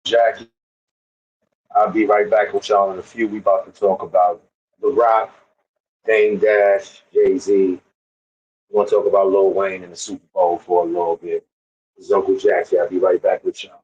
Jacky. I'll be right back with y'all in a few. We about to talk about The Rock, Dame Dash, Jay-Z. We're going to talk about Lil Wayne and the Super Bowl for a little bit. This is Uncle Jacky. I'll be right back with y'all.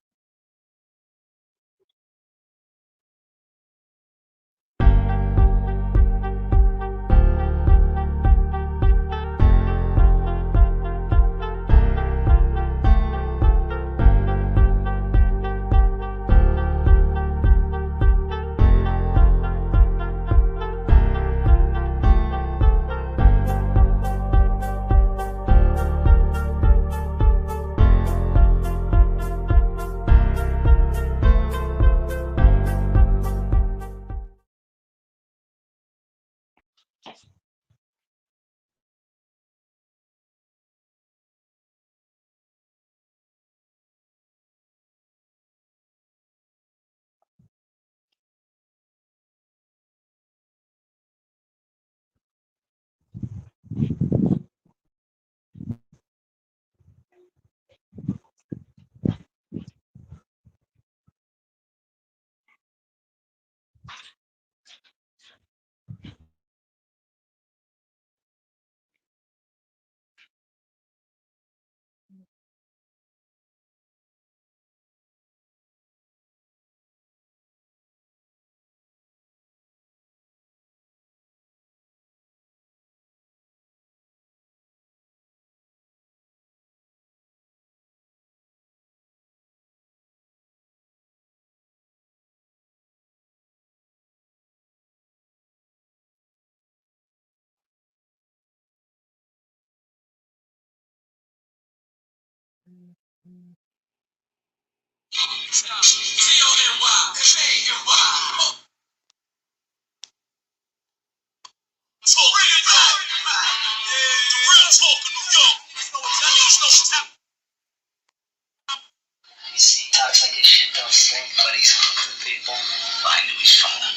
Talks like his shit don't stink, but he's cool with people. I knew he's fine.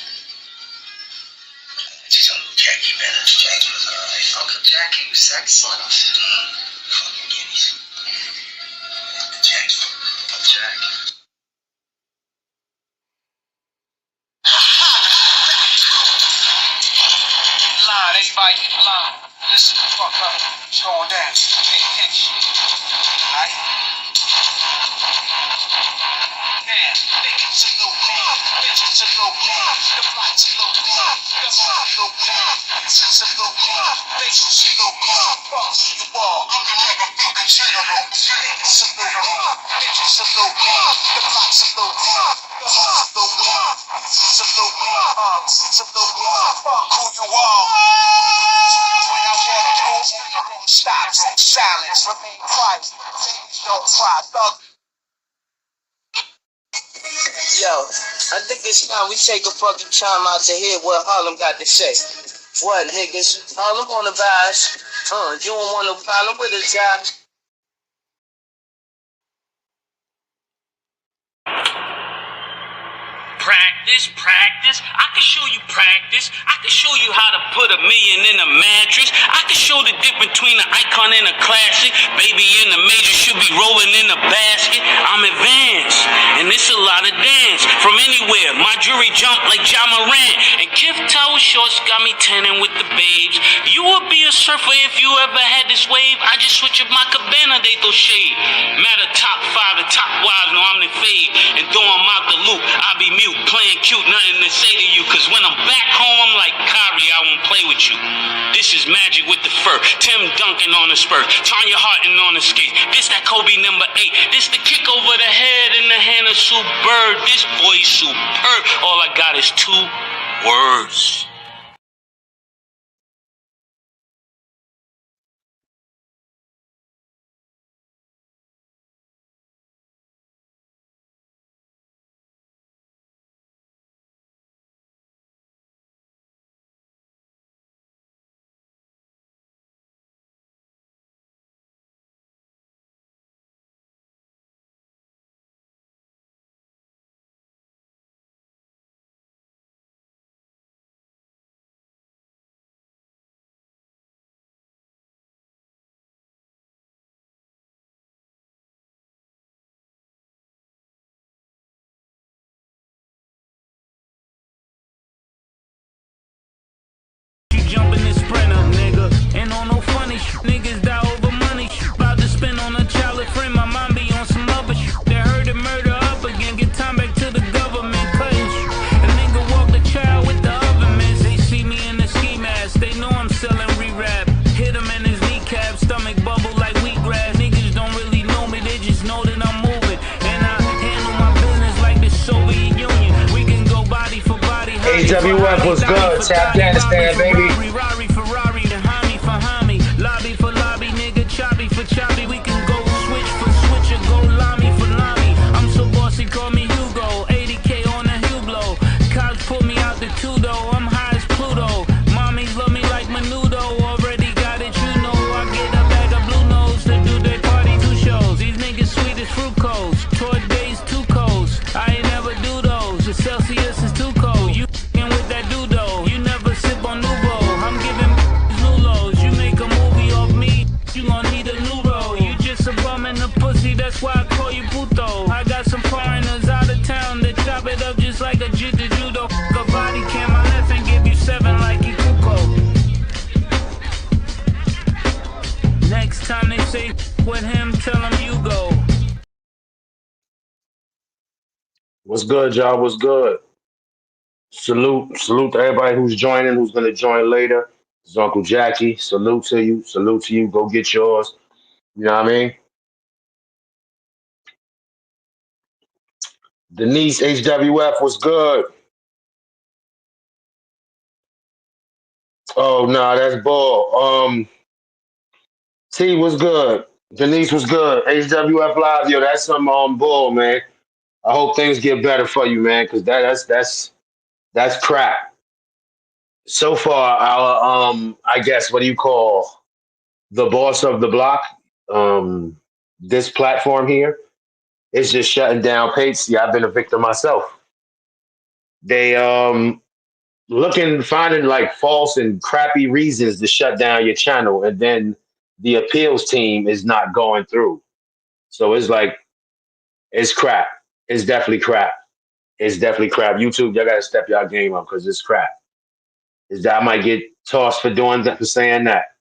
Just Uncle Jacky better. Jacky was alright. Uncle Jacky was excellent. Fucking guineas. Uncle Jacky. Uncle Jacky. Line, everybody get the line. Listen the fuck up. It's going down. Pay attention. Alright? Bitches a little bit, bitches a little bit, the flight's a little bit, the heart a little bit, bitches a little bit, faces a little bit, fuck you all, I'm the motherfucking general, niggas a little bit, bitches a little bit, the flight's a little bit, the heart a little bit, it's a little bit, it's a little bit, fuck who you are. When I walk through, everything stops, silence, remain quiet, things don't cry, thug. Yo, I think it's time we take a fucking time out to hear what Harlem got to say. What, niggas? Harlem on the vibes. You don't want no problem with us, guys. Practice. I can show you practice. I can show you how to put $1 million in a mattress. I can show the difference between an icon and a classic. Baby in the major should be rolling in a basket. I'm advanced, and it's a lot of dance. From anywhere, my jewelry jump like Ja Morant. And Kif Tower shorts got me tanning with the babes. You would be a surfer if you ever had this wave. I just switch up my cabana, they throw shade. Matter top 5 and top wives, no I'm the fade. And throw them out the loop, I be mute, playing cute, nothing to say to you. Cause when I'm back home, I'm like Kyrie, I won't play with you. This is magic with the fur. Tim Duncan on the spur. Tanya Harton on the skate. This that Kobe number 8. This the kick over the head in the hand of Sue Bird. This boy's superb. All I got is 2 words. jump in the sprinter, nigga. Ain't on no funny shit, niggas die over money shit. About to spend on a child friend, my mom be on some other shit. They heard the murder up again, get time back to the government, cutting shit. A nigga walk the child with the oven mitts. They see me in the ski mask, they know I'm selling re-rap. Hit him in his kneecap, stomach bubble like wheatgrass. Niggas don't really know me, they just know that I'm moving. And I handle my business like the Soviet Union. We can go body for body. AWF was good. Afghanistan, baby. Ferrari, Hammy for Hammy. Lobby for lobby, nigga. Choppy for choppy. We can go switch for switch or go lami for lami. I'm so bossy, call me Hugo. 80K on the Hublot. Cops pull me out the two-door. I'm high as Pluto. Mommies love me like Menudo. Already got it, you know. I get a bag of blue nose to do their party 2 shows. These niggas sweet as fruit codes. Tour days 2 codes. I ain't never do those. The Celsius is too cold. You with that dudo. You never sip on Nuvo. I'm giving new lows. You make a movie off me, you gon' need a new role. You just a bum in the pussy, that's why I call you puto. I got some foreigners out of town that chop it up just like a judo. A body cam my left and give you 7 like Ikuko. Next time they say with him, tell him you go. What's good, y'all? What's good? Salute to everybody who's joining, who's gonna join later. It's Uncle Jacky. Salute to you. Salute to you. Go get yours. You know what I mean? Denise HWF was good. Oh no, that's bull. T was good. Denise was good. HWF Live, yo, that's some bull, man. I hope things get better for you, man, because that's crap. So far, our I guess what do you call the boss of the block? This platform here is just shutting down pages. See, I've been a victim myself. They finding like false and crappy reasons to shut down your channel, and then the appeals team is not going through. So it's like it's crap. It's definitely crap. It's definitely crap. YouTube, y'all gotta step y'all game up because it's crap. Is that I might get tossed for doing that, for saying that,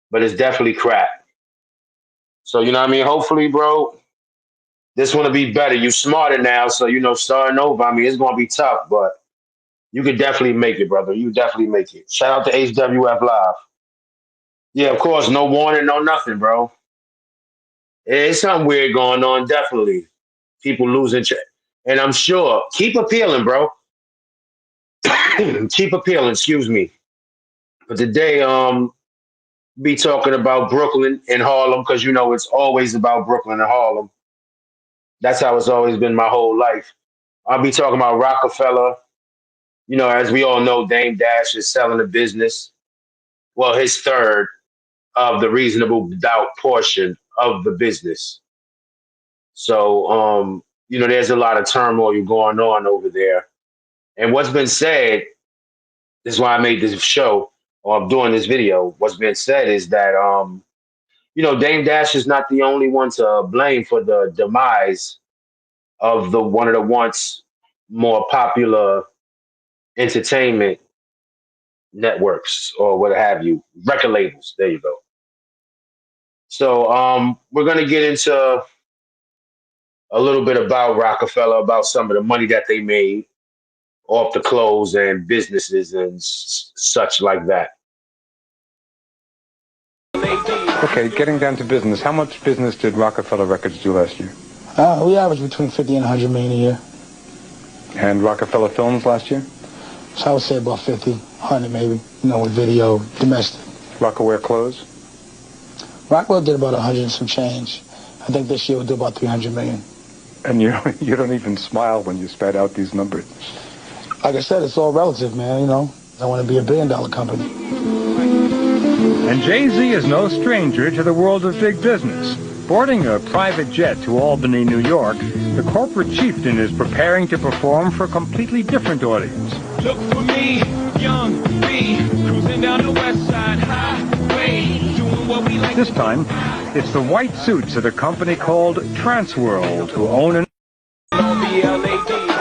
but it's definitely crap. So you know what I mean? Hopefully, bro, this one will be better. You smarter now, so you know starting over. I mean, it's gonna be tough, but you could definitely make it, brother. You definitely make it. Shout out to HWF Live. Yeah, of course, no warning, no nothing, bro. It's something weird going on, definitely. People losing check. And I'm sure, keep appealing, bro. Keep appealing, excuse me. But today, be talking about Brooklyn and Harlem, because you know it's always about Brooklyn and Harlem. That's how it's always been my whole life. I'll be talking about Rocafella. You know, as we all know, Dame Dash is selling the business. Well, his third of the reasonable doubt portion of the business. So, you know, there's a lot of turmoil going on over there. And what's been said, this is why I made this show, or I'm doing this video. What's been said is that, you know, Dame Dash is not the only one to blame for the demise of one of the once more popular entertainment networks, or what have you, record labels. There you go. So we're going to get into a little bit about Rocafella, about some of the money that they made off the clothes and businesses and such like that. Okay, getting down to business, how much business did Rocafella Records do last year? We averaged between 50 and 100 million a year. And Rocafella Films last year? So I would say about 50, 100 maybe, you know, with video, domestic. Rockaware Clothes? Rockwell did about 100 and some change. I think this year we'll do about 300 million. And you don't even smile when you spat out these numbers. Like I said, it's all relative, man, you know. I want to be $1 billion company. And Jay-Z is no stranger to the world of big business. Boarding a private jet to Albany, New York, the corporate chieftain is preparing to perform for a completely different audience. Look for me, young B, cruising down the west side highway, doing what we like. This time, it's the white suits at a company called Transworld, who own an...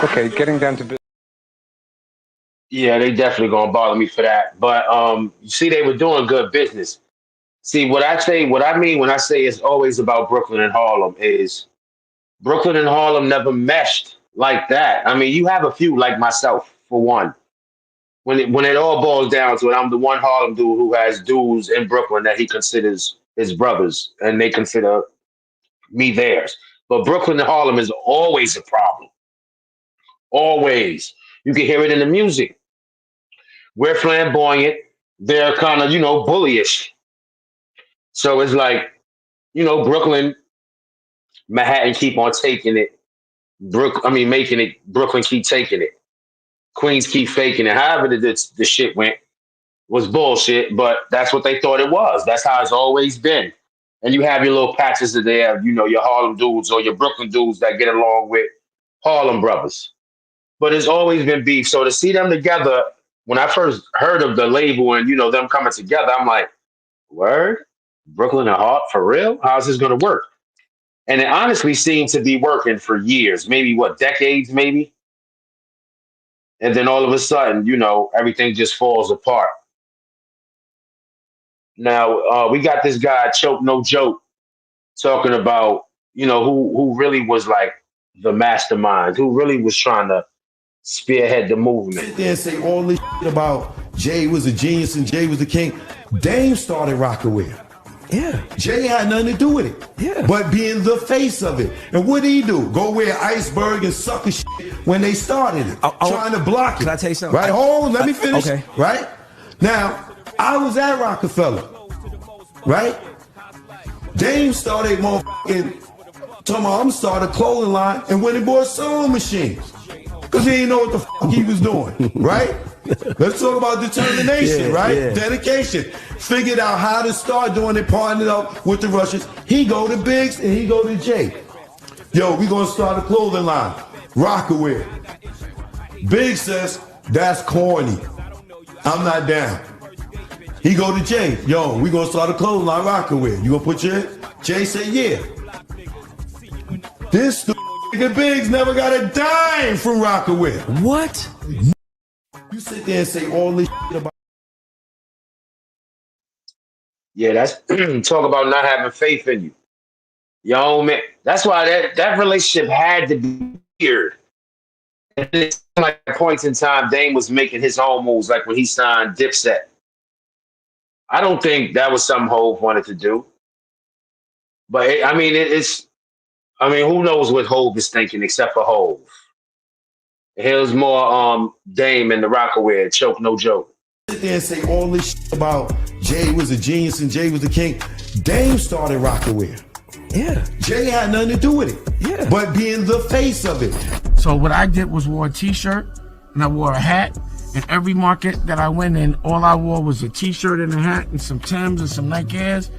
Okay, getting down to business. Yeah, they definitely gonna bother me for that. But you see, they were doing good business. See, what I mean when I say it's always about Brooklyn and Harlem is Brooklyn and Harlem never meshed like that. I mean, you have a few like myself, for one. When it all boils down to it, I'm the one Harlem dude who has dudes in Brooklyn that he considers his brothers, and they consider me theirs. But Brooklyn and Harlem is always a problem. Always. You can hear it in the music. We're flamboyant. They're kind of, bullyish. So it's like, Brooklyn, Manhattan keep on taking it. Making it. Brooklyn keep taking it. Queens keep faking it. However, the shit went was bullshit, but that's what they thought it was. That's how it's always been. And you have your little patches of there, your Harlem dudes or your Brooklyn dudes that get along with Harlem brothers. But it's always been beef. So to see them together, when I first heard of the label and them coming together, I'm like, word? Brooklyn and Hart for real? How's this gonna work? And it honestly seemed to be working for years, maybe decades, maybe. And then all of a sudden, everything just falls apart. Now we got this guy, Choke No Joke, talking about, who really was like the mastermind, who really was trying to spearhead the movement. Sit there and say all this shit about Jay was a genius and Jay was the king. Dame started Rock-A-Fella. Yeah. Jay had nothing to do with it. Yeah. But being the face of it. And what did he do? Go wear iceberg and sucker shit when they started it. Trying to block it. Can I tell you something? Right, hold on, let me finish. Okay. Right? Now, I was at Rocafella. Right? Dame started motherfucking talking about I'm starting a clothing line and went and bought sewing machines. Because he didn't know what the fuck he was doing, right? Let's talk about determination, right? Yeah. Dedication. Figured out how to start doing it, partnered up with the Russians. He go to Biggs and he go to Jay. Yo, we gonna start a clothing line, Rock-A-Fella. Biggs says, that's corny. I'm not down. He go to Jay. Yo, we gonna start a clothing line, Rock-A-Fella. You gonna put your in? Jay said, yeah. This nigga Biggs never got a dime from Rock-A-Fella. What? You sit there and say all this shit about. Yeah, that's talk about not having faith in you. Yo, man, that's why that relationship had to be weird. And it's like at points in time, Dame was making his own moves, like when he signed Dipset. I don't think that was something Hove wanted to do. But who knows what Hove is thinking except for Hove. Here's more Dame and the Rock-A-Fella, Choke No Joke. Sit there and say all this shit about Jay was a genius and Jay was the king. Dame started Rock-A-Fella. Yeah. Jay had nothing to do with it. Yeah. But being the face of it. So what I did was wore a t-shirt and I wore a hat. In every market that I went in, all I wore was a t-shirt and a hat and some Timbs and some Nike Airs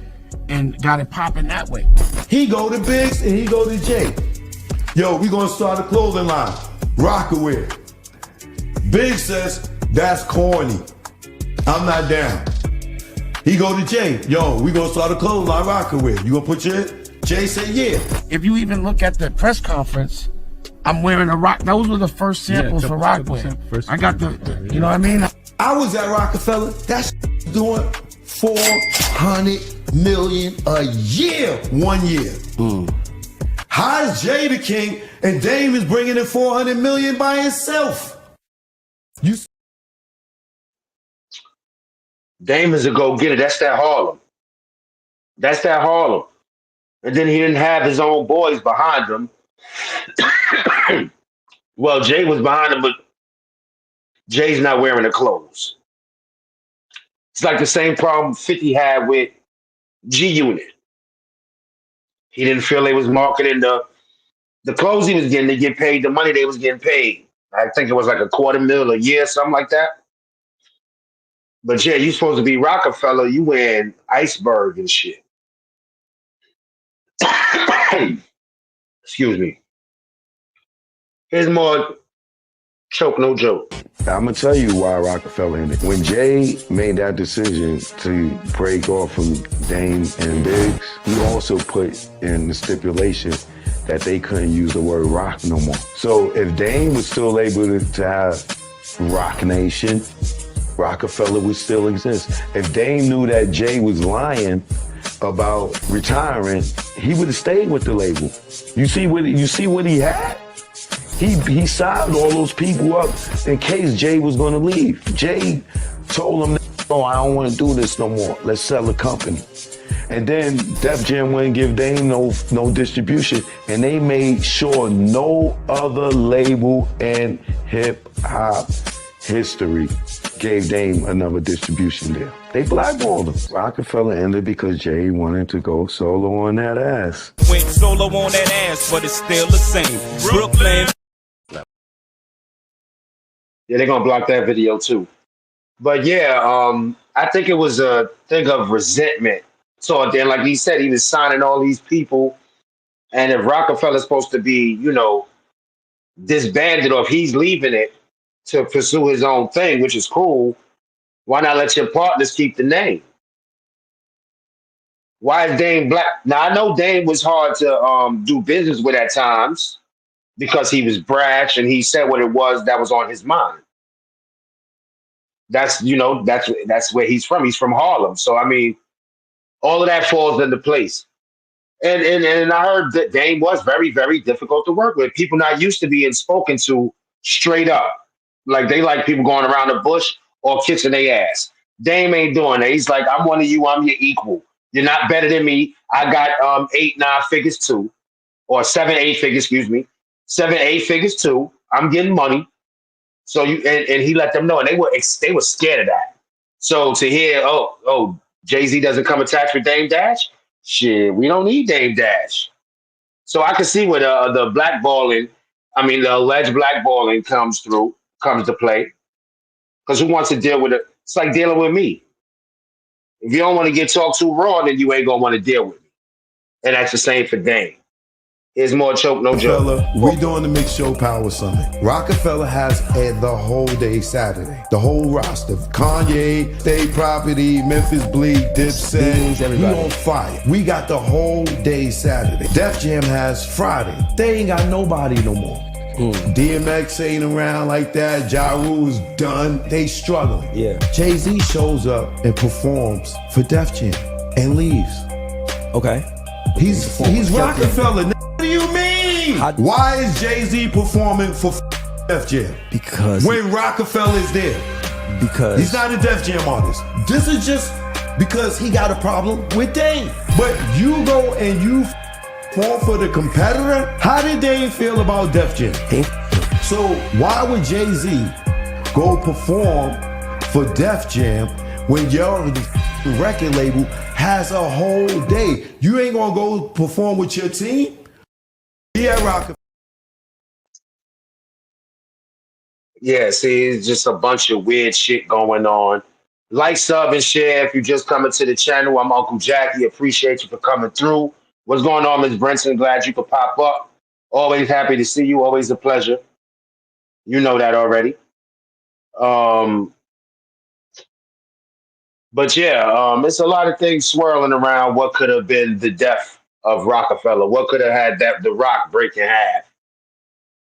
and got it popping that way. He go to Biggs and he go to Jay. Yo, we gonna start a clothing line, Rock-A-Fella. Biggs says, that's corny. I'm not down. He go to Jay. Yo, we gonna start a clothing line, Rock-A-Fella. You gonna put your in? Jay said, yeah. If you even look at the press conference, I'm wearing a rock. Those were the first samples for Rock-A-Fella. I got the, you know what I mean? I was at Rocafella. That's doing $400 million a year, 1 year. How is Jay the king and Dame is bringing in $400 million by himself? Dame is a go-getter. That's that Harlem. That's that Harlem. And then he didn't have his own boys behind him. Well, Jay was behind him, but Jay's not wearing the clothes. It's like the same problem 50 had with G-Unit. He didn't feel they was marketing the clothes he was getting to get paid, the money they was getting paid. I think it was like $250,000 a year, something like that. But Jay, you supposed to be Rockefeller, you wearing iceberg and shit. Excuse me. Here's more Choke No Joke. I'm gonna tell you why Rockefeller in it. When Jay made that decision to break off from Dame and Biggs, he also put in the stipulation that they couldn't use the word rock no more. So if Dame was still able to have Rock Nation, Rockefeller would still exist. If Dame knew that Jay was lying about retiring, he would have stayed with the label. You see what he had? He signed all those people up in case Jay was going to leave. Jay told him, "No, I don't want to do this no more. Let's sell the company." And then Def Jam wouldn't give Dame no distribution, and they made sure no other label in hip hop history gave Dame another distribution deal. They blackballed him. Rockefeller ended because Jay wanted to go solo on that ass. Went solo on that ass, but it's still the same. Brooklyn. Yeah, they're gonna block that video too. But yeah, I think it was a thing of resentment. So then, like he said, he was signing all these people, and if Rockefeller's supposed to be, disbanded, or if he's leaving it to pursue his own thing, which is cool, why not let your partners keep the name? Why is Dame black? Now I know Dame was hard to do business with at times because he was brash and he said what it was that was on his mind. That's that's where he's from. He's from Harlem, so I mean, all of that falls into place. And I heard that Dame was very, very difficult to work with. People not used to being spoken to straight up. Like they like people going around the bush or kissing their ass. Dame ain't doing that. He's like, I'm one of you, I'm your equal. You're not better than me. I got 8, 9 figures too. Or 7, 8 figures, excuse me. 7, 8 figures too. I'm getting money. So and he let them know, and they were scared of that. So to hear, Jay-Z doesn't come attached with Dame Dash, shit, we don't need Dame Dash. So I can see where the blackballing, the alleged blackballing comes to play. Because who wants to deal with it? It's like dealing with me. If you don't want to get talked to raw, then you ain't gonna want to deal with me. And that's the same for Dame. Here's more choke, no joke. We doing the Mix Show Power Summit. Rockefeller has the whole day Saturday. The whole roster. Kanye, State Property, Memphis Bleak, Dipset. We on fire. We got the whole day Saturday. Def Jam has Friday. They ain't got nobody no more. DMX ain't around like that. Ja Rule's done. They struggling. Yeah. Jay-Z shows up and performs for Def Jam and leaves. Okay. He's Rockefeller. What do you mean? Why is Jay-Z performing for Def Jam? Because when Rockefeller is there. Because he's not a Def Jam artist. This is just because he got a problem with Dame. But you go and you fall for the competitor. How did Dame feel about Def Jam? So why would Jay-Z go perform for Def Jam when your record label has a whole day? You ain't gonna go perform with your team? Yeah, Rockefeller. Yeah, see, it's just a bunch of weird shit going on. Like, sub, and share if you're just coming to the channel. I'm Uncle Jacky. Appreciate you for coming through. What's going on, Ms. Brinson? Glad you could pop up. Always happy to see you. Always a pleasure. You know that already. But yeah, it's a lot of things swirling around what could have been the death of Rockefeller. What could have had the Rock break in half?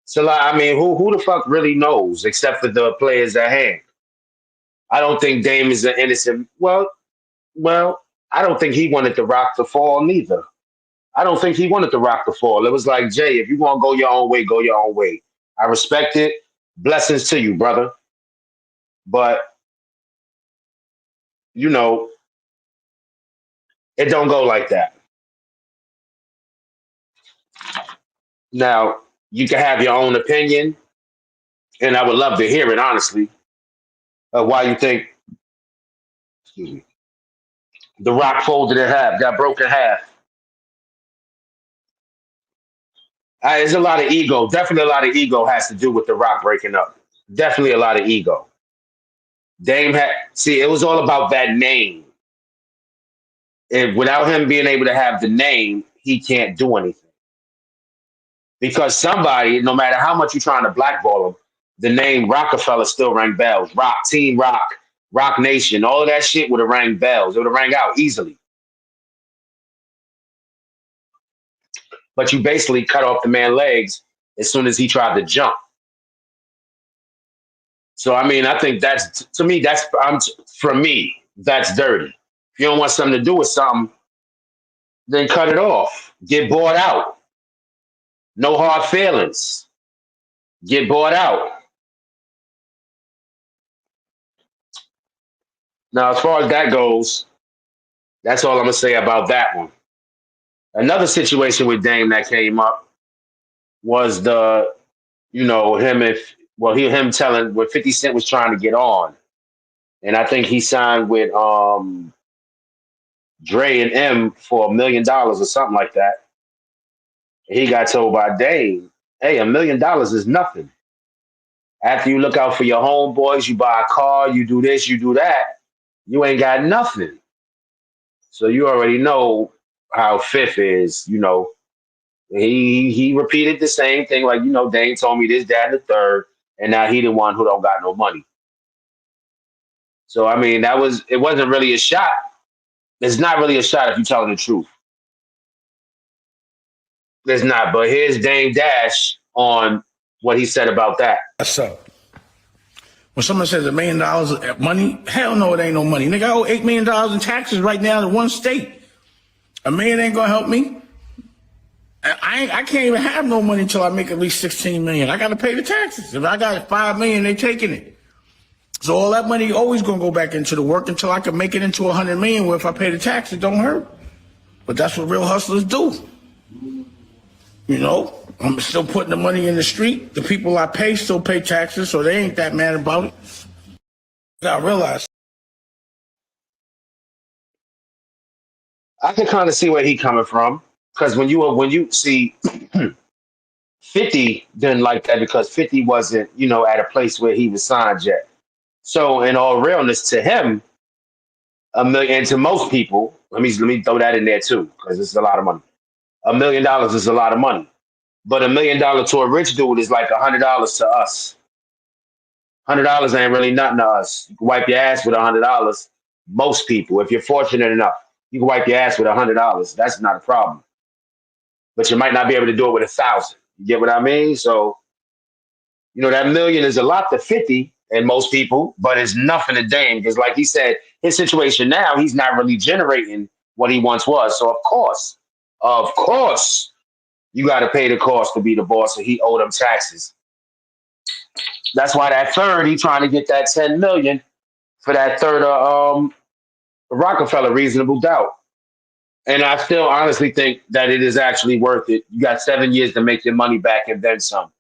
So, who the fuck really knows except for the players at hand? I don't think Dame is an innocent. Well, I don't think he wanted the Rock to fall neither. I don't think he wanted the Rock to fall. It was like, Jay, if you want to go your own way, go your own way. I respect it. Blessings to you, brother. But, it don't go like that. Now, you can have your own opinion, and I would love to hear it, honestly, of why you think the Rock folded in half, got broken in half. There's a lot of ego. Definitely a lot of ego has to do with the Rock breaking up. Definitely a lot of ego. Dame it was all about that name. And without him being able to have the name, he can't do anything. Because somebody, no matter how much you're trying to blackball him, the name Rockefeller still rang bells. Rock, Team Rock, Rock Nation, all of that shit would have rang bells. It would have rang out easily. But you basically cut off the man's legs as soon as he tried to jump. So I mean, I think that's to me. That's for me. That's dirty. If you don't want something to do with something, then cut it off. Get bought out. No hard feelings. Get bought out. Now, as far as that goes, that's all I'm gonna say about that one. Another situation with Dame that came up was him telling what 50 Cent was trying to get on. And I think he signed with Dre and M for $1 million or something like that. He got told by Dame, hey, $1 million is nothing. After you look out for your homeboys, you buy a car, you do this, you do that, you ain't got nothing. So you already know how Fifth is, He repeated the same thing, like, Dame told me this, that, and the third, and now he the one who don't got no money. So I mean, it wasn't really a shot. It's not really a shot if you're telling the truth. It's not, but here's Dame Dash on what he said about that. So, when someone says $1 million money, hell no, it ain't no money. Nigga, I owe $8 million in taxes right now in one state. $1 million ain't gonna help me. I can't even have no money until I make at least $16 million. I gotta pay the taxes. If I got $5 million, they taking it. So all that money always gonna go back into the work until I can make it into $100 million. Where if I pay the tax, it don't hurt. But that's what real hustlers do. I'm still putting the money in the street. The people I pay still pay taxes, so they ain't that mad about it. I realize. I can kind of see where he coming from, because when you see 50 didn't like that because 50 wasn't at a place where he was signed yet. So in all realness, to him, $1 million, and to most people, let me throw that in there too, because it's a lot of money. $1 million is a lot of money. But $1 million to a rich dude is like $100 to us. $100 ain't really nothing to us. You can wipe your ass with $100. Most people, if you're fortunate enough, you can wipe your ass with $100. That's not a problem. But you might not be able to do it with 1,000. You get what I mean? So, that $1 million is a lot to 50 and most people, but it's nothing to Dame, because like he said, his situation now, he's not really generating what he once was. So of course, you got to pay the cost to be the boss, and he owed them taxes. That's why that third, he trying to get that $10 million for that third Rocafella reasonable doubt. And I still honestly think that it is actually worth it. You got 7 years to make your money back and then some.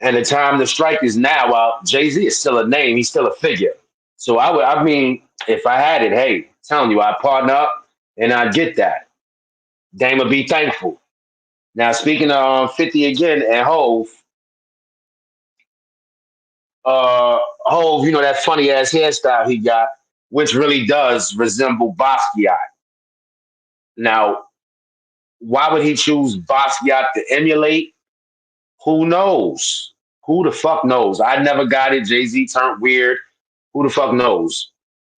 And the time to strike is now. While Jay-Z is still a name, he's still a figure. So if I had it, hey, telling you, I'd partner up and I'd get that. Dame would be thankful. Now, speaking of 50 again and Hove, that funny ass hairstyle he got, which really does resemble Basquiat. Now, why would he choose Basquiat to emulate? Who knows? Who the fuck knows? I never got it. Jay-Z turned weird. Who the fuck knows?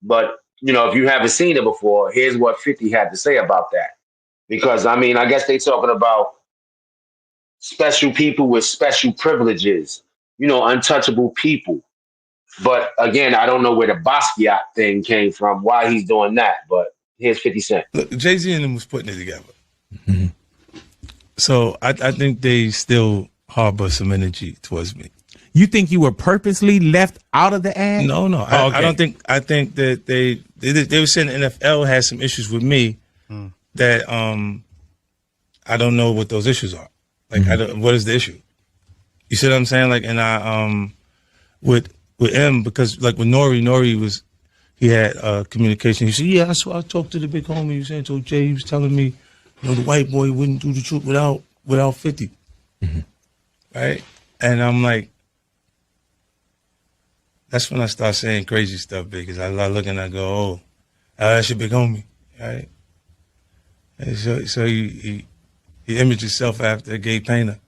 But, if you haven't seen it before, here's what 50 had to say about that. Because, I guess they talking about special people with special privileges, untouchable people. But again, I don't know where the Basquiat thing came from, why he's doing that. But here's 50 Cent. Look, Jay-Z and them was putting it together. Mm-hmm. So I think they still harbor some energy towards me. You think you were purposely left out of the ad? No. Oh, okay. I don't think. I think that they were saying the NFL had some issues with me that I don't know what those issues are. Like, what is the issue? You see what I'm saying? Like, and I with M, because like with Nori he had communication. He said, yeah, I talked to the big homie. He said, told Jay, he was telling me, the white boy wouldn't do the truth without 50. Right? And I'm like, that's when I start saying crazy stuff, because I look and I go, oh, that's your big homie, right? And so he imaged himself after a gay painter.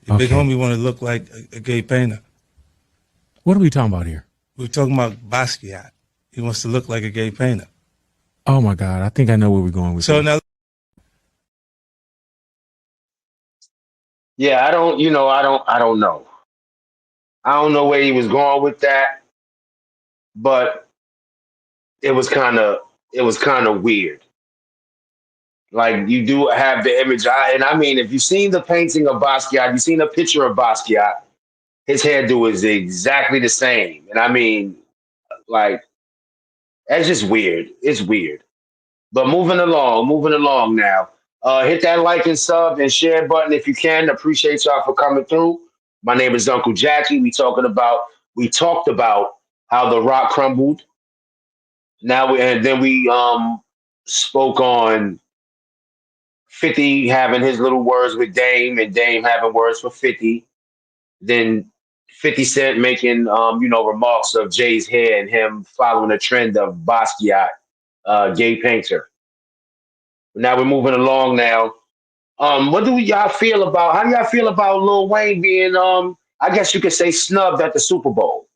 Your big homie want to look like a gay painter. What are we talking about here? We're talking about Basquiat. He wants to look like a gay painter. Oh my God, I think I know where we're going with so this. Now, Yeah, I don't, I don't know. I don't know where he was going with that, but it was kind of, weird. Like you do have the image, and I mean, if you've seen the painting of Basquiat, you've seen a picture of Basquiat. His hairdo is exactly the same, and I mean, like that's just weird. It's weird. But moving along now. Hit that like and sub and share button if you can. Appreciate y'all for coming through. My name is Uncle Jacky. We talked about how the rock crumbled. And then we spoke on 50 having his little words with Dame and Dame having words for 50. Then 50 Cent making remarks of Jay's hair and him following the trend of Basquiat, gay painter. Now we're moving along now. What do y'all feel about? How do y'all feel about Lil Wayne being, I guess you could say, snubbed at the Super Bowl?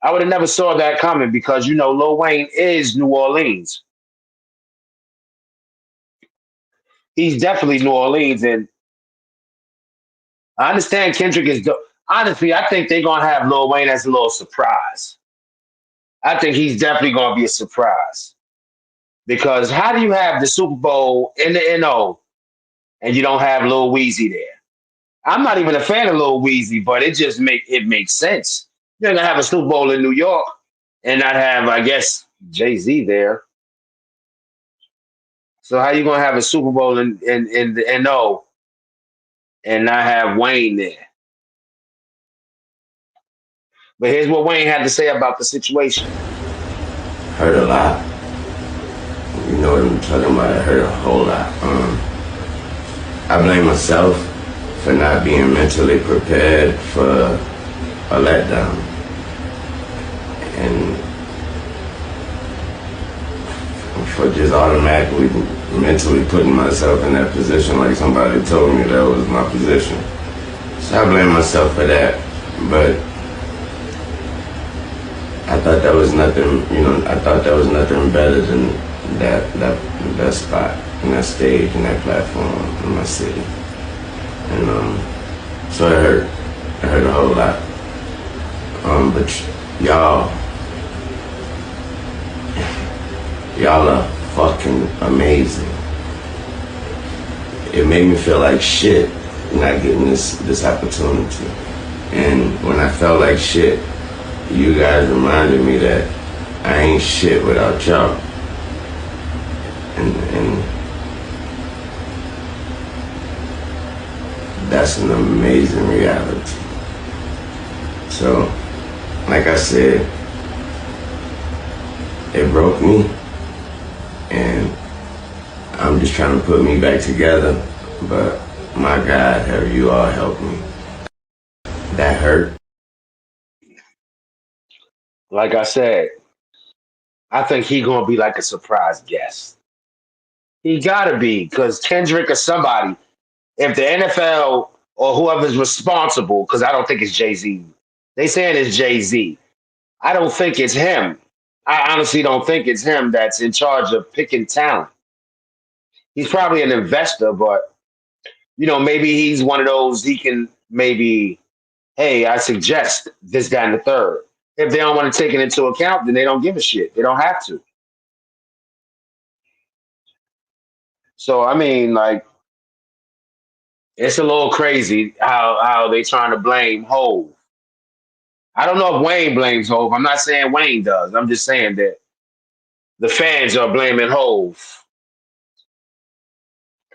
I would have never saw that coming because Lil Wayne is New Orleans. He's definitely New Orleans, and I understand Kendrick is. Honestly, I think they're gonna have Lil Wayne as a little surprise. I think he's definitely gonna be a surprise because how do you have the Super Bowl in the NO and you don't have Lil Weezy there? I'm not even a fan of Lil Weezy, but it makes sense. You're gonna have a Super Bowl in New York and not have, I guess, Jay-Z there. So how you gonna have a Super Bowl in the NO and not have Wayne there? But here's what Wayne had to say about the situation. Hurt a lot. You know what I'm talking about? It hurt a whole lot. I blame myself for not being mentally prepared for a letdown. And for just automatically mentally putting myself in that position like somebody told me that was my position. So I blame myself for that. But I thought that was nothing, I thought that was nothing better than that spot and that stage and that platform in my city. And so it hurt. It hurt a whole lot. But y'all are fucking amazing. It made me feel like shit not getting this opportunity. And when I felt like shit, you guys reminded me that I ain't shit without y'all. And that's an amazing reality. So, like I said, it broke me, and I'm just trying to put me back together, but my God, have you all helped me. That hurt. Like I said, I think he gonna be like a surprise guest. He gotta be, because Kendrick or somebody, if the NFL or whoever's responsible, because I don't think it's Jay-Z. They saying it's Jay-Z. I don't think it's him. I honestly don't think it's him that's in charge of picking talent. He's probably an investor, but maybe he's one of those, he can maybe, hey, I suggest this, guy, and the third. If they don't want to take it into account, then they don't give a shit. They don't have to. So, I mean, like, it's a little crazy how they trying to blame Hov. I don't know if Wayne blames Hov. I'm not saying Wayne does. I'm just saying that the fans are blaming Hov.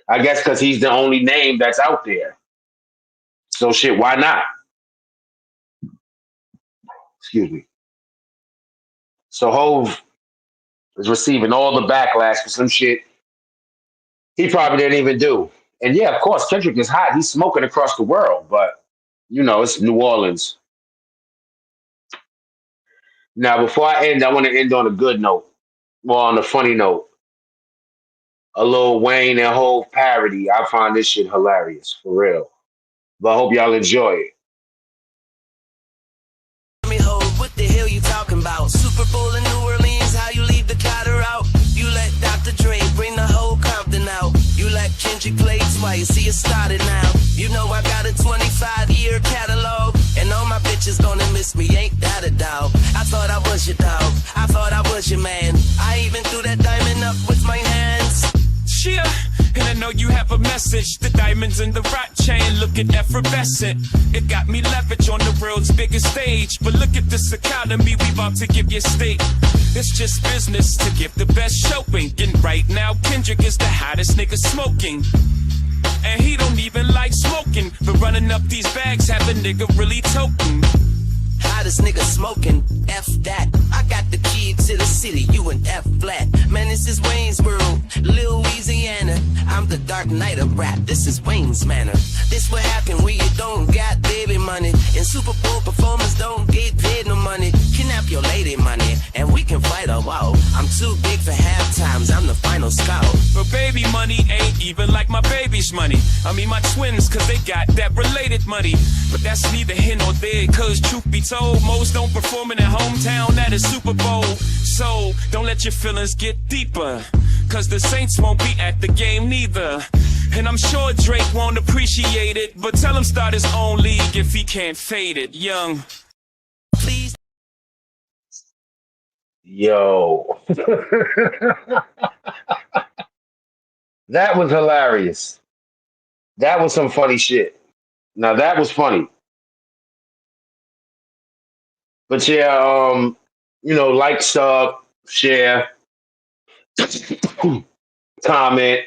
I guess because he's the only name that's out there. So shit, why not? Excuse me. So Hov is receiving all the backlash for some shit he probably didn't even do. And yeah, of course, Kendrick is hot. He's smoking across the world, but it's New Orleans. Now, before I end, I want to end on a good note, well, on a funny note. A little Wayne and Hov parody. I find this shit hilarious, for real. But I hope y'all enjoy it. What the hell you talking about? Superbowl in New Orleans, how you leave the clatter out? You let Dr. Dre bring the whole Compton out. You let Kendrick played twice, see it started now. You know I got a 25-year catalog, and all my bitches gonna miss me, ain't that a doubt? I thought I was your dog, I thought I was your man. I even threw that diamond up with my hands. Cheer. And I know you have a message. The diamonds in the rock chain looking effervescent. It got me leverage on the world's biggest stage. But look at this economy we about to give you state. It's just business to give the best showing. And right now Kendrick is the hottest nigga smoking. And he don't even like smoking, but running up these bags have a nigga really toting. Hottest nigga smoking, F that. I got the key to the city, you an F flat. Man, this is Waynesboro, Lil Louisiana. I'm the dark knight of rap, this is Wayne's Manor. This what happen when you don't got baby money. And Super Bowl performers don't get paid no money. Kidnap your lady money, and we can fight a war. I'm too big for half times, I'm the final scout. But baby money ain't even like my baby's money. I mean my twins, cause they got that related money. But that's neither here nor there, cause truth be told, most don't perform in their hometown at a Super Bowl. So don't let your feelings get deeper, cause the Saints won't be at the game neither. And I'm sure Drake won't appreciate it, but tell him start his own league if he can't fade it. Young, please. Yo. That was hilarious. That was some funny shit. Now that was funny. But yeah, you know, like, sub, share, comment.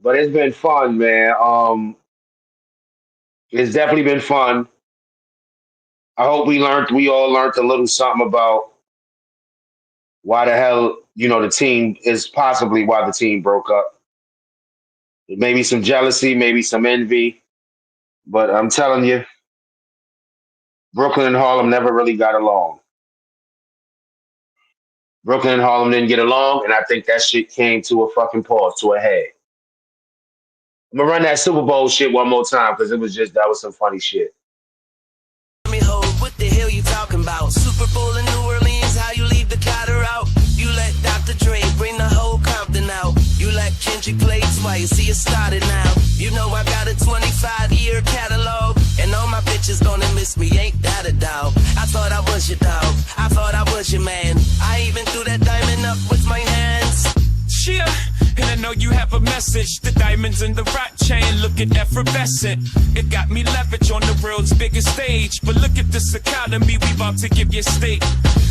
But it's been fun, man. It's definitely been fun. I hope we all learned a little something about why the hell, you know, the team is possibly why the team broke up. Maybe some jealousy, maybe some envy. But I'm telling you, Brooklyn and Harlem never really got along. Brooklyn and Harlem didn't get along, and I think that shit came to a fucking pause, to a head. I'm gonna run that Super Bowl shit one more time because that was some funny shit. Me hold, what the hell you talking about? Super Bowl in New Orleans, how you leave the Cotter out? You let Dr. Dre bring the whole Compton out. You let Kendrick play twice, see it started now. You know I got a 25-year catalog, and all my bitches gonna miss me, ain't that a doubt? I thought I was your dog, I thought I was your man. I even threw that diamond up with my hands. cheer. And I know you have a message. The diamonds in the rock chain looking effervescent. It got me leverage on the world's biggest stage. But look at this economy we about to give you state.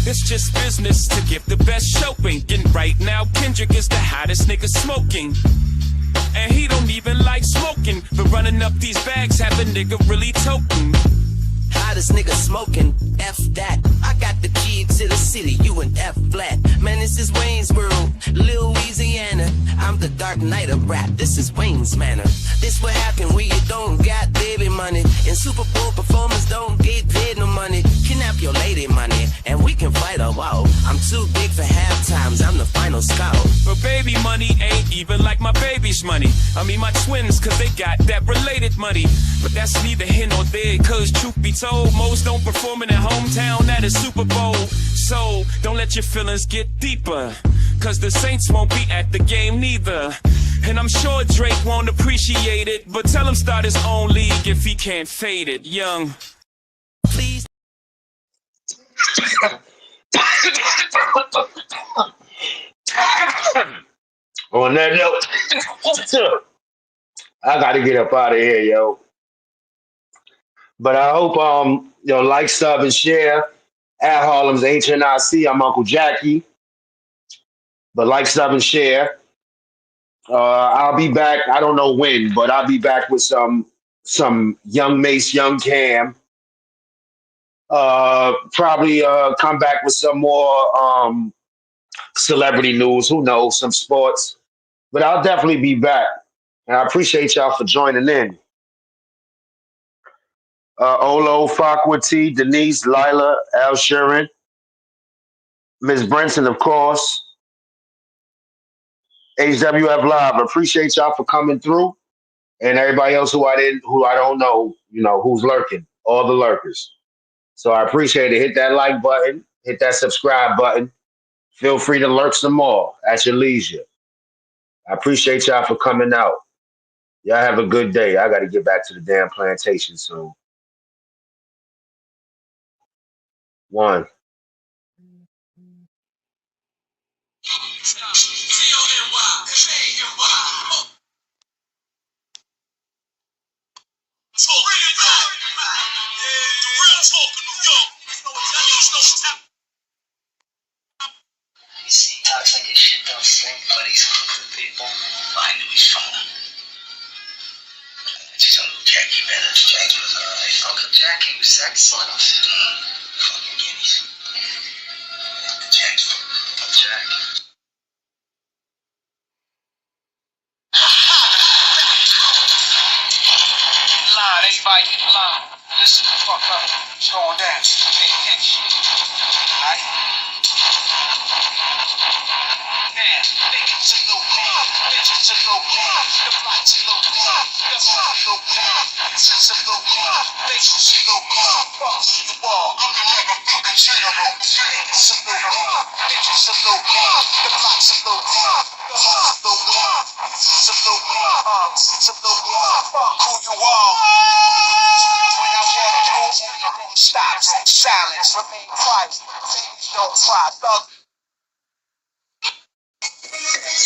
It's just business to give the best showing. And right now Kendrick is the hottest nigga smoking. And he don't even like smoking, but running up these bags have a nigga really toting. Hottest nigga smoking, F that. I got the key to the city, you an F flat. Man, this is Waynesboro, Lil Louisiana. I'm the dark knight of rap, this is Wayne's Manor. This what happen when you don't got baby money. And Super Bowl performers don't get paid no money. Kidnap your lady money, and we can fight a war. I'm too big for half times, I'm the final scout. But baby money ain't even like my baby's money. I mean my twins, cause they got that related money. But that's neither here nor there, cause truth be told, most don't perform in their hometown at a Super Bowl. So don't let your feelings get deeper, cause the Saints won't be at the game neither. And I'm sure Drake won't appreciate it, but tell him start his own league if he can't fade it. Young, please. On that note, I gotta get up out of here, yo. But I hope like, sub, and share at Harlem's HNIC. I'm Uncle Jacky. But like, sub, and share. I'll be back. I don't know when, but I'll be back with some Young Mace, Young Cam. Probably come back with some more celebrity news. Who knows? Some sports. But I'll definitely be back. And I appreciate y'all for joining in. Olo, Fakwa T, Denise, Lila, Al Sheeran, Ms. Brenton, of course. HWF Live. I appreciate y'all for coming through. And everybody else who I don't know, who's lurking. All the lurkers. So I appreciate it. Hit that like button. Hit that subscribe button. Feel free to lurk some more at your leisure. I appreciate y'all for coming out. Y'all have a good day. I got to get back to the damn plantation soon. One. Talks like his shit don't stink, but he's cool with people. I knew he's fun. Just Uncle Jacky better. Jacky was alright. Uncle Jacky was excellent. Fucking guineas. Jacky. Uncle Jacky. Line, everybody get in line. Listen the fuck up. It's going down. Pay attention. Alright? Bitches a little bit, bitches a little bit, the flight's a little bit, the heart a little bit, bitches a little bit, faces a little bit, fuck you all, I'm the motherfucking general, bitches a little bit, bitches a little bit, the flight's a little bit, the heart a little bit, it's a little bit, it's a little bit, fuck who you are. When I walk through, stop, silence, remain quiet, don't cry, thug.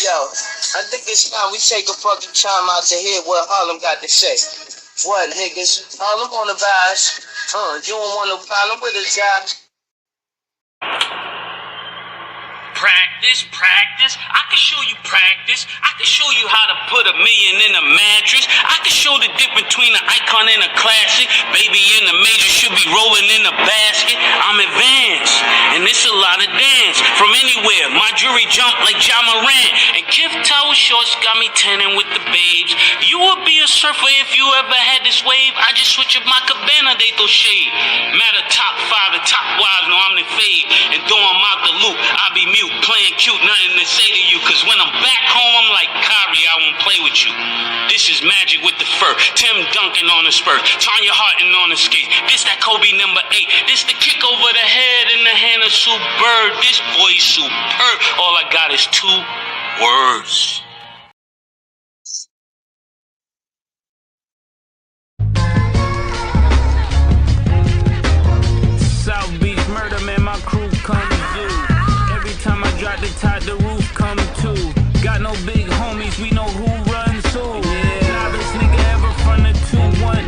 Yo, I think it's time we take a fucking time out to hear what Harlem got to say. What, niggas? Harlem on the vibes. You don't want no problem with it, guys. Practice. I can show you practice. I can show you how to put $1 million in a mattress. I can show the difference between an icon and a classic. Baby in the major should be rolling in a basket. I'm advanced, and it's a lot of dance. From anywhere, my jewelry jump like Ja Morant. And Kif Toe shorts got me tanning with the babes. You would be a surfer if you ever had this wave. I just switch up my cabana, they throw shade. Matter top 5, the top wives know I'm the fade. And though I'm out the loop, I be mute, playing cute, nothing to say to you. Cause when I'm back home, I'm like Kyrie, I won't play with you. This is magic with the fur. Tim Duncan on the spur. Tanya Harton on the skate. This that Kobe number 8. This the kick over the head in the hand of Sue Bird. This boy's superb. All I got is 2 words. South Beach murder, man, my crew come through. Every time I drop the top, the roof come too. Got no big homies, we know who runs who. Yeah, novice nigga ever from the 2-1.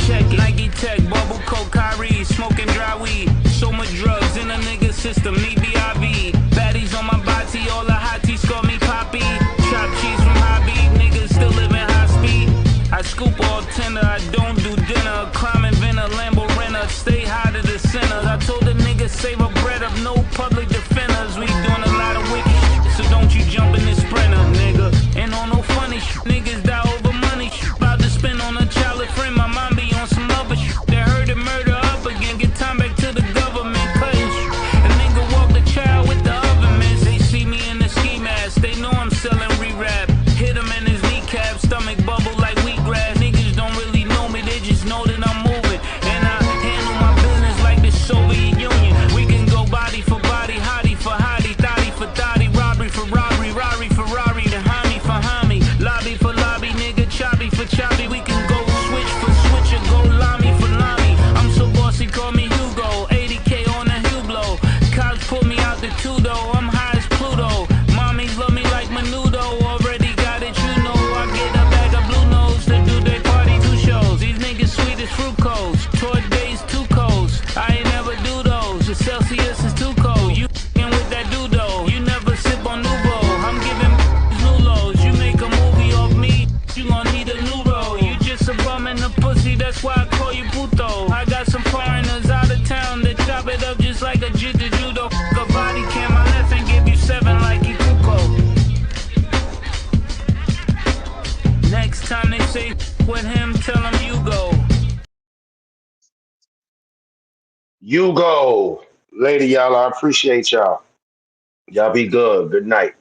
Check it. Nike Tech, bubble coke, Kyrie, smoking dry weed. So much drugs in a nigga system, need BIV. Baddies on my body, all the hotties call me Poppy. Chop cheese from hobby, niggas still living high speed. I scoop all tender, I don't do dinner. Climb inventor, Lambo renter, stay high to the center. I told the niggas save a bread of no public defenders. We doing a lot of wicked shit, so don't you jump in this sprinter, nigga. Ain't on no funny shit, niggas die over money shit. About to spend on a child friend, my mom be on some other shit. They heard the murder up again, get time back to the government, cutting shit. A nigga walk the child with the oven mitts. They see me in the ski mask, they know I'm selling re-rap. Hit him in his kneecap, stomach bubble like wheatgrass. Niggas don't really know me, they just know that I'm moving. And I handle my business like the Soviet Union. We can go body for body, hottie for hottie, thotty for thotty, robbery for robbery, Rari for Rari, the homie for homie, lobby for lobby, nigga, choppy for choppy. We can go switch for switch or go lami for lami. I'm so bossy, call me Hugo, 80K on a Hublot. Cops pull me out the two-door, I'm high as Pluto. Mommies love me like Menudo, already got it, you know. I get a bag of blue nose to do their party, 2 shows. These niggas sweet as fruit codes, tour days 2 codes. I ain't never do those, the Celsius is too cold. You f***ing with that dudo, you never sip on Nuvo. I'm giving new lows, you make a movie off me, you gon' need a new role. You just a bum in the pussy, that's why I call you puto. I got some foreigners out of town that chop it up just like a judo. F*** a body cam, my left and give you 7 like Ikuko. Next time they say with him, tell him you go. You go. Later, y'all. I appreciate y'all. Y'all be good. Good night.